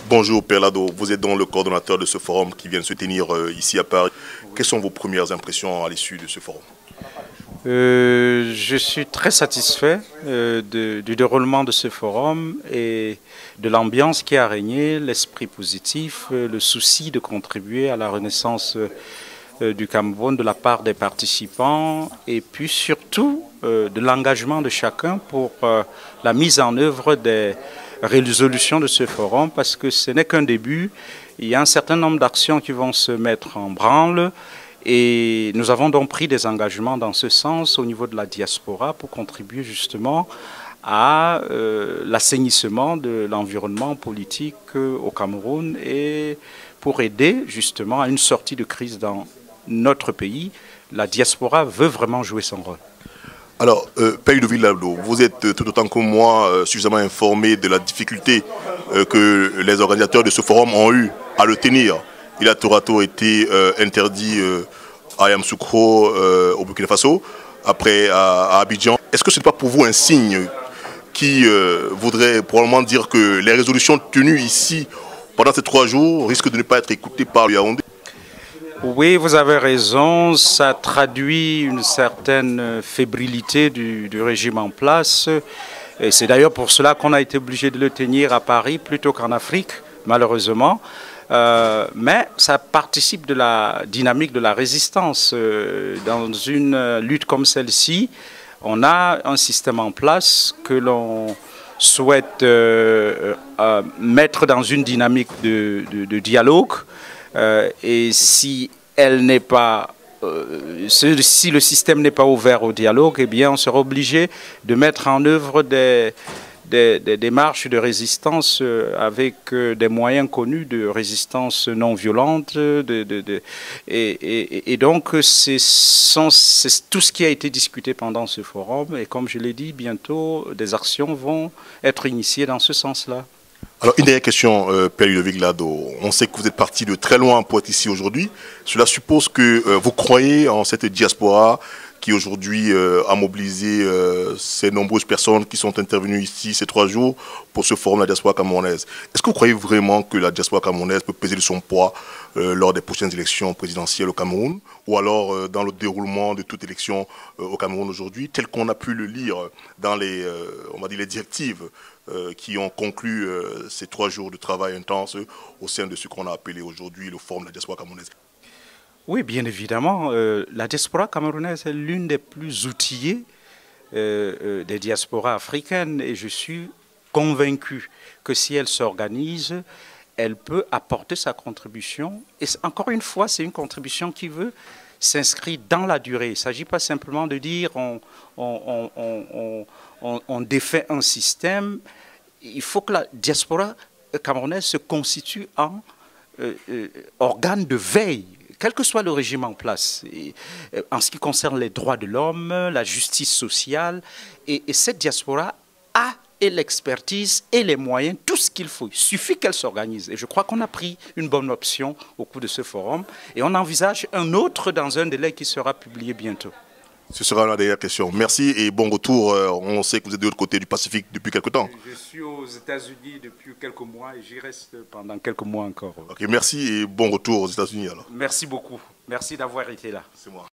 Bonjour Père Lado, vous êtes donc le coordonnateur de ce forum qui vient de se tenir ici à Paris. Quelles sont vos premières impressions à l'issue de ce forum? Je suis très satisfait du déroulement de ce forum et de l'ambiance qui a régné, l'esprit positif, le souci de contribuer à la renaissance du Cameroun de la part des participants et puis surtout de l'engagement de chacun pour la mise en œuvre des résolutions de ce forum, parce que ce n'est qu'un début. Il y a un certain nombre d'actions qui vont se mettre en branle et nous avons donc pris des engagements dans ce sens au niveau de la diaspora pour contribuer justement à l'assainissement de l'environnement politique au Cameroun et pour aider justement à une sortie de crise dans notre pays. La diaspora veut vraiment jouer son rôle. Alors, Père Ludovic Lado, vous êtes tout autant que moi suffisamment informé de la difficulté que les organisateurs de ce forum ont eu à le tenir. Il a tour à tour été interdit à Yamoussoukro au Burkina Faso, après à Abidjan. Est-ce que ce n'est pas pour vous un signe qui voudrait probablement dire que les résolutions tenues ici pendant ces 3 jours risquent de ne pas être écoutées par le Yaoundé? Oui, vous avez raison, ça traduit une certaine fébrilité du régime en place. Et c'est d'ailleurs pour cela qu'on a été obligé de le tenir à Paris plutôt qu'en Afrique, malheureusement. Mais ça participe de la dynamique de la résistance. Dans une lutte comme celle-ci, on a un système en place que l'on souhaite mettre dans une dynamique de dialogue. Et si elle n'est pas, si le système n'est pas ouvert au dialogue, eh bien, on sera obligé de mettre en œuvre des démarches de résistance avec des moyens connus de résistance non violente. Et donc, c'est tout ce qui a été discuté pendant ce forum. Et comme je l'ai dit, bientôt, des actions vont être initiées dans ce sens-là. Alors, une dernière question, Père Ludovic Lado. On sait que vous êtes parti de très loin pour être ici aujourd'hui. Cela suppose que vous croyez en cette diaspora qui aujourd'hui a mobilisé ces nombreuses personnes qui sont intervenues ici ces 3 jours pour ce forum de la diaspora camerounaise. Est-ce que vous croyez vraiment que la diaspora camerounaise peut peser de son poids lors des prochaines élections présidentielles au Cameroun, ou alors dans le déroulement de toute élection au Cameroun aujourd'hui, tel qu'on a pu le lire dans les, on va dire les directives qui ont conclu ces 3 jours de travail intense au sein de ce qu'on a appelé aujourd'hui le forum de la diaspora camerounaise? Oui, bien évidemment. La diaspora camerounaise est l'une des plus outillées des diasporas africaines et je suis convaincu que si elle s'organise, elle peut apporter sa contribution. Et encore une fois, c'est une contribution qui veut s'inscrire dans la durée. Il ne s'agit pas simplement de dire on défait un système. Il faut que la diaspora camerounaise se constitue en organe de veille, quel que soit le régime en place, en ce qui concerne les droits de l'homme, la justice sociale. Et cette diaspora a et l'expertise et les moyens, tout ce qu'il faut. Il suffit qu'elle s'organise. Et je crois qu'on a pris une bonne option au cours de ce forum. Et on envisage un autre dans un délai qui sera publié bientôt. Ce sera la dernière question. Merci et bon retour. On sait que vous êtes de l'autre côté du Pacifique depuis quelques temps. Je suis aux États-Unis depuis quelques mois et j'y reste pendant quelques mois encore. Ok, merci et bon retour aux États-Unis alors. Merci beaucoup. Merci d'avoir été là. C'est moi.